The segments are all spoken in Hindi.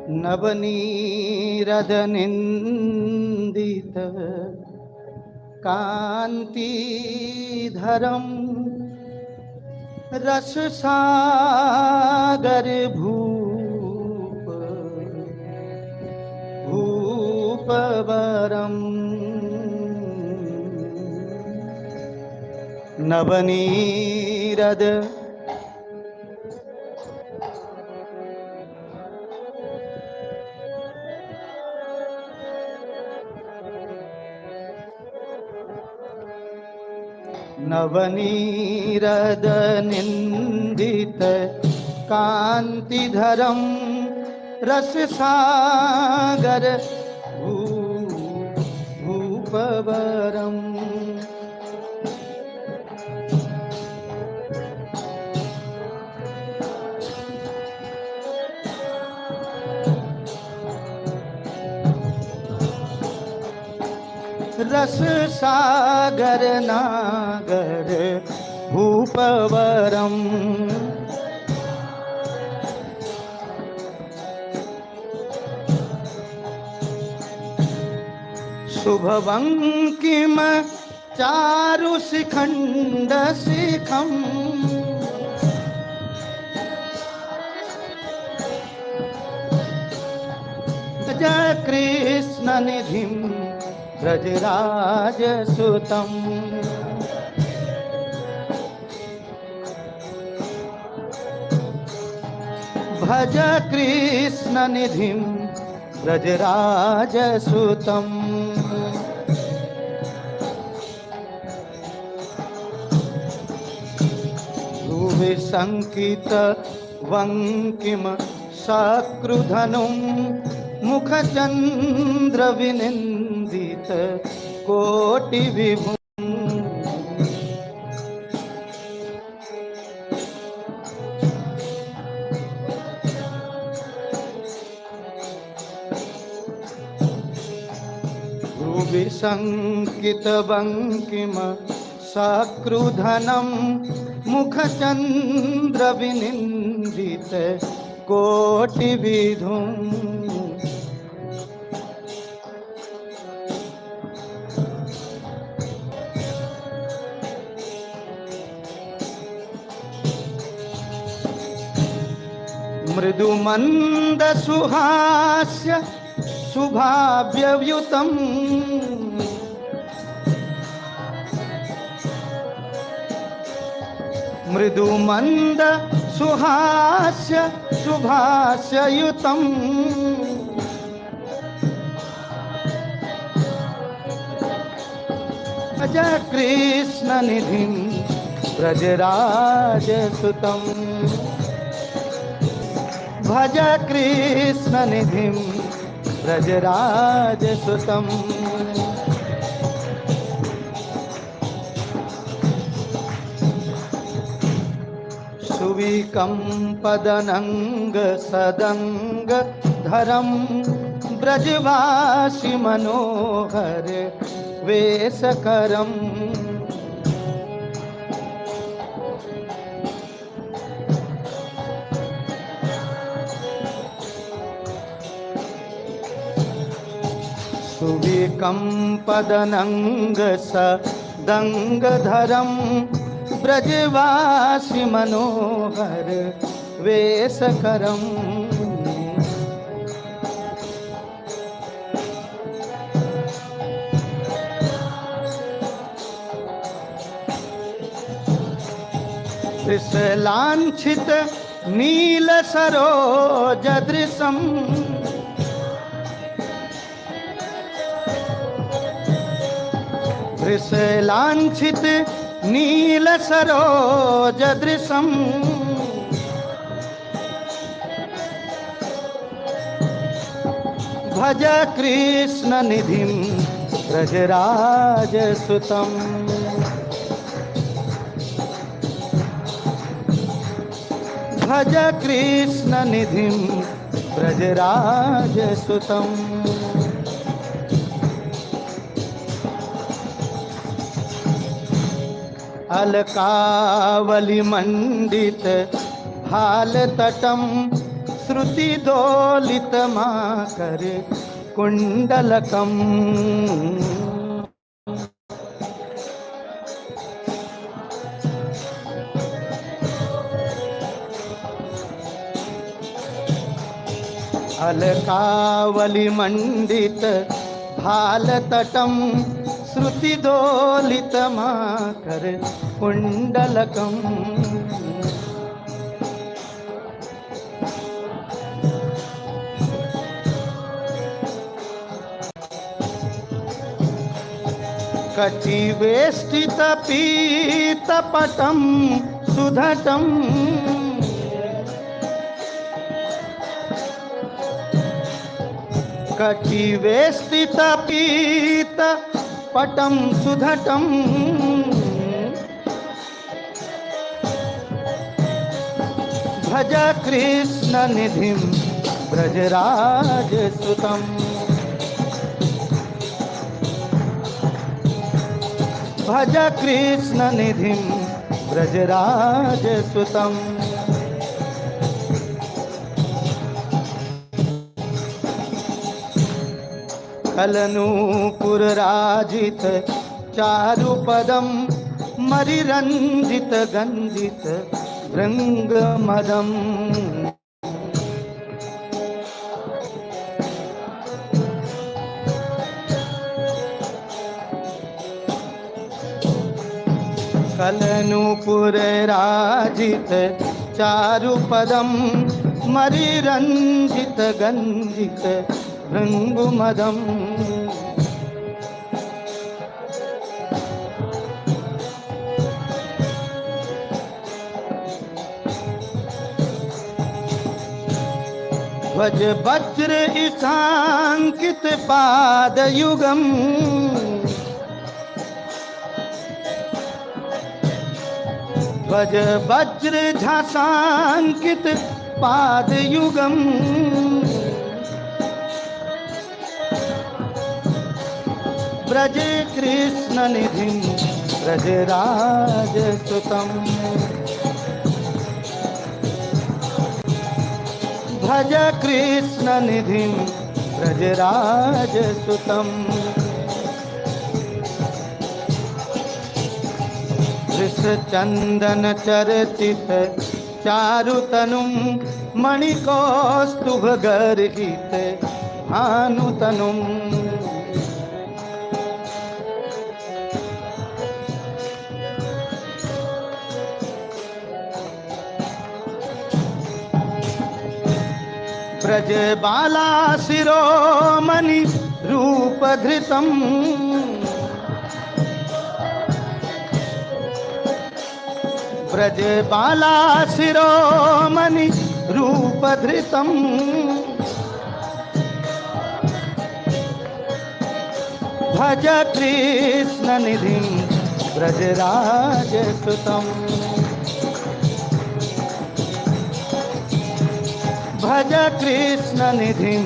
नवनीरदनिन्दित कान्तिधरं रससागर भूपवरं नवनीरद नवनीरदनिन्दित कान्तिधरं रससागर भूपवरं रससागर नागर भूपवरं शुभवंकिम चारुशिखण्ड शिखम् भज कृष्णनिधिं व्रजराजसुतं भज कृष्णनिधिं व्रजराजसुतं भुविसंकित वंकिम शक्रुधनुं मुखचंद्र विनिंदित कोटि विभुं भुविसंकित वंकिम शक्रुधनं मुखचंद्र विनिंदित कोटि विधुं मृदुमंद सुहास्य शुभाव्ययुतं मृदुमंद सुहास्य शुभास्ययुतं भज कृष्णनिधिं व्रजराजसुतं भज कृष्णनिधिं व्रजराजसुतं सुविकम्पदनंग सदंग धरं ब्रजवासी मनोहर वेशकरं सुविकम्पदनंग सदंगधरं ब्रजवासी मनोहर वेशकरं त्रिशलांछित नील सरोज दृशं त्रिशलांछित नील सरोज दृशं भज कृष्णनिधिं व्रजराजसुतं भज कृष्णनिधिं व्रजराजसुतं अलकावली मंडित भाल तटम श्रुतिदोलितमाकर कुण्डलकम् अलकावलिमण्डित भालतटं श्रुतिदोलितमाकर कुण्डलकम् कटिवेष्टितपीतपटं सुधटम् कटिवेष्टितपीतपटं सुधटम् भज कृष्णनिधिं व्रजराजसुतम् भज कृष्णनिधिं व्रजराजसुतम् कलनूपुरराजित चारुपदं मरिरञ्जित गञ्जित भृङ्गमदम् कलनूपुरराजित चारुपदं मरिरञ्जित गञ्जित भृङ्गुमदम् ध्वज वज्र ईशांकित पादयुगम् ध्वज वज्र झांसांकित पादयुगम् व्रज कृष्णनिधिं व्रजराजसुतम् भज कृष्णनिधिं व्रजराजसुतम् वृषचन्दन चर्चित चारुतनुं मणिकौस्तुभगर्हित भानुतनुम् ब्रजबाला शिरोमणि रूपधृतम् ब्रजबाला शिरोमणि रूपधृतम् भज कृष्णनिधिं व्रजराजसुतम् भज कृष्णनिधिं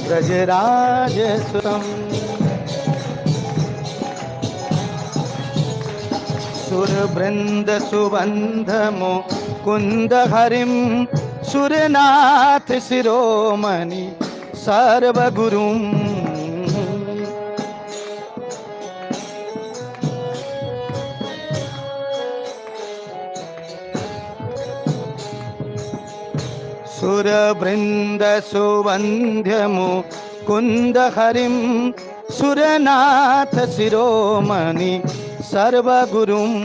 व्रजराजसुतम् सुरवृन्द सुबन्धमो कुन्दहरिं सुरनाथ शिरोमणि सर्वगुरुम् सुरवृन्द सुवन्ध्यमु कुन्दहरिं सुरनाथ शिरोमणि सर्वगुरुम्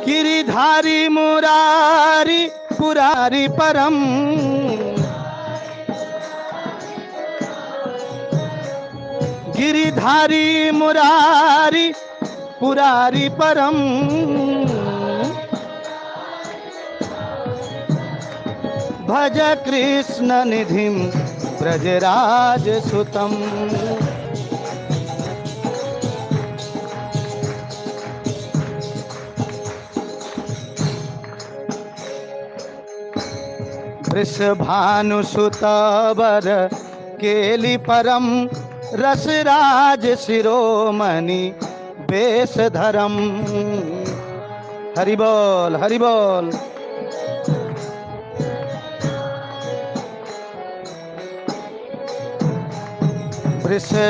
गिरिधारी मुरारी पुरारी परम गिरिधारी मुरारी पुरारी परम भज कृष्णनिधिं व्रजराजसुतम् वृषभानुसुतवर केली परम रसराज शिरोमणि वेश धरम। हरि बोल हरि बोल। वृषभानुसुतवर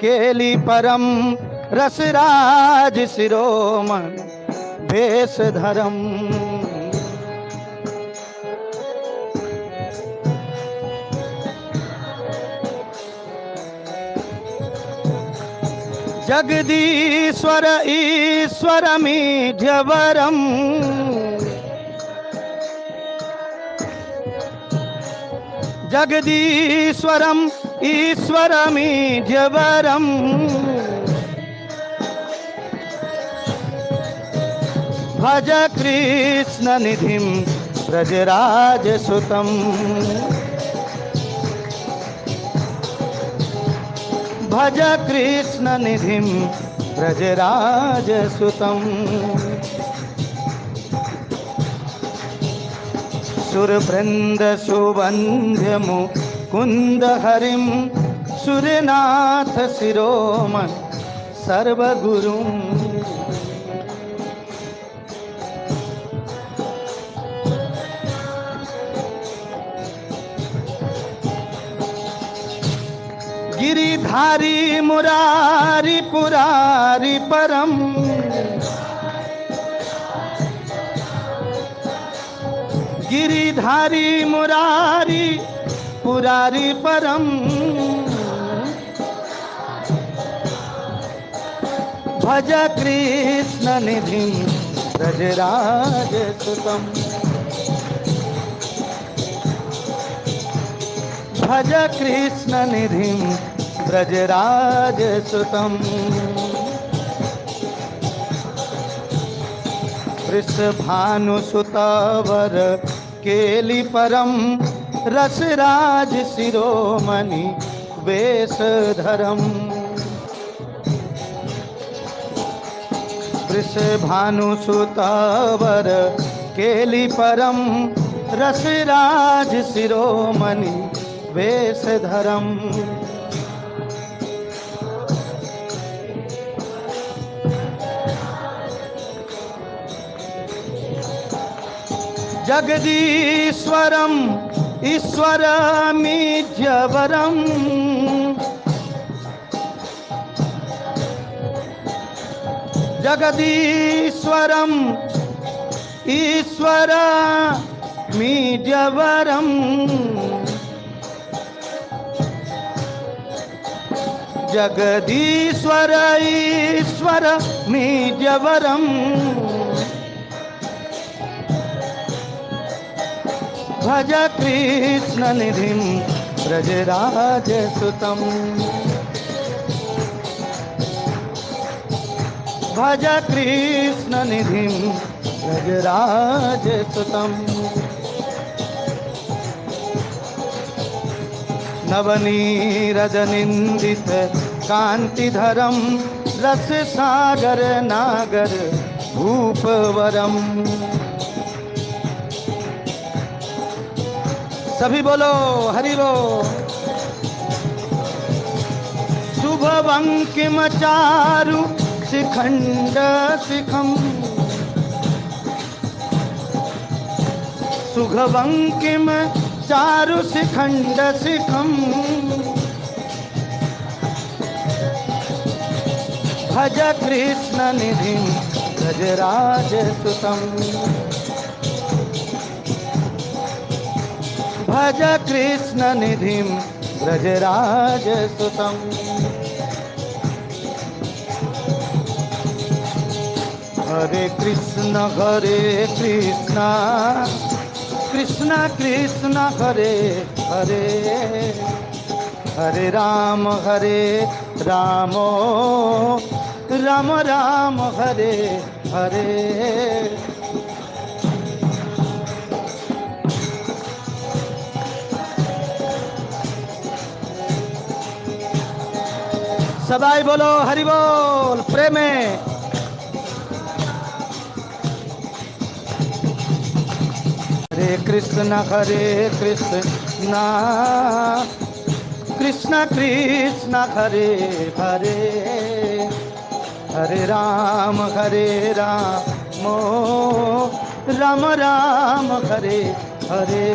केली परम रसराज शिरोमणि वेश धरम। जगदीश्वर ईश्वरमीढ्यवरम् जगदीश्वरम् ईश्वरमीढ्यवरम् भज कृष्ण निधिं व्रजराजसुतम्। भज कृष्ण निधिं व्रजराजसुतम्। सुरवृंद सुवंद्य मुकुंद हरिं सुरनाथ शिरोमणि सर्वगुरुम्। गिरिधारी मुरारी पुरारी परम गिरिधारी मुरारी पुरारी परम भज कृष्ण निधिं व्रजराजसुतम्। भज कृष्ण निधिं व्रजराजसुतम्। वृषभानुसुतवर केली परम रसराज शिरोमणि वेश धरम। वृषभानुसुतवर केली परम रसराज शिरोमणि वेश धरम। जगदीश्वरम् ईश्वरमीढ्यवरम् जगदीश्वरम् ईश्वरमीढ्यवरम् जगदीश्वर ईश्वरमीढ्यवरम् भज कृष्ण निधिं व्रजराजसुतम्। भज कृष्ण निधिं व्रजराजसुतम्। नवनीरजनिन्दित कान्तिधरं रससागर नागर भूपवरम्। सभी बोलो हरि बोल। शुभवंकिम चारु शिखंड शिखम सुभवंकिम चारु शिखंड शिखम भज कृष्ण निधिं व्रजराजसुतम्। भज कृष्ण निधिं व्रजराजसुतम्। हरे कृष्ण कृष्ण कृष्ण हरे हरे हरे राम राम राम हरे हरे। सबाई बोलो हरि बोल प्रेम में। हरे कृष्ण कृष्ण कृष्ण हरे हरे हरे राम राम राम हरे हरे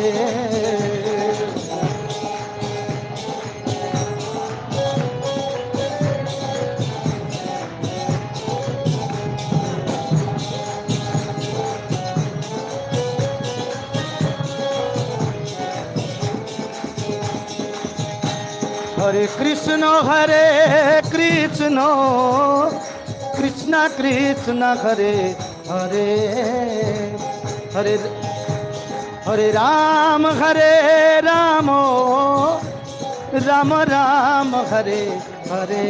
हरे कृष्ण कृष्ण कृष्ण हरे हरे हरे हरे राम राम राम हरे हरे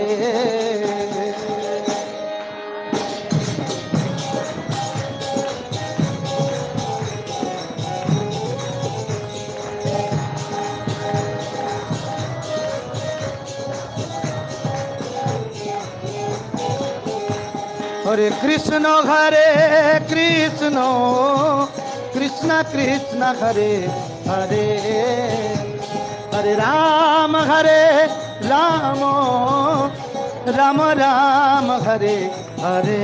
हरे कृष्ण कृष्ण कृष्ण हरे हरे हरे राम राम राम हरे हरे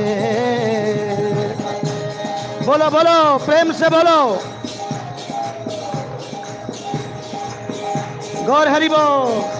बोलो बोलो प्रेम से बोलो गौर हरि बोल।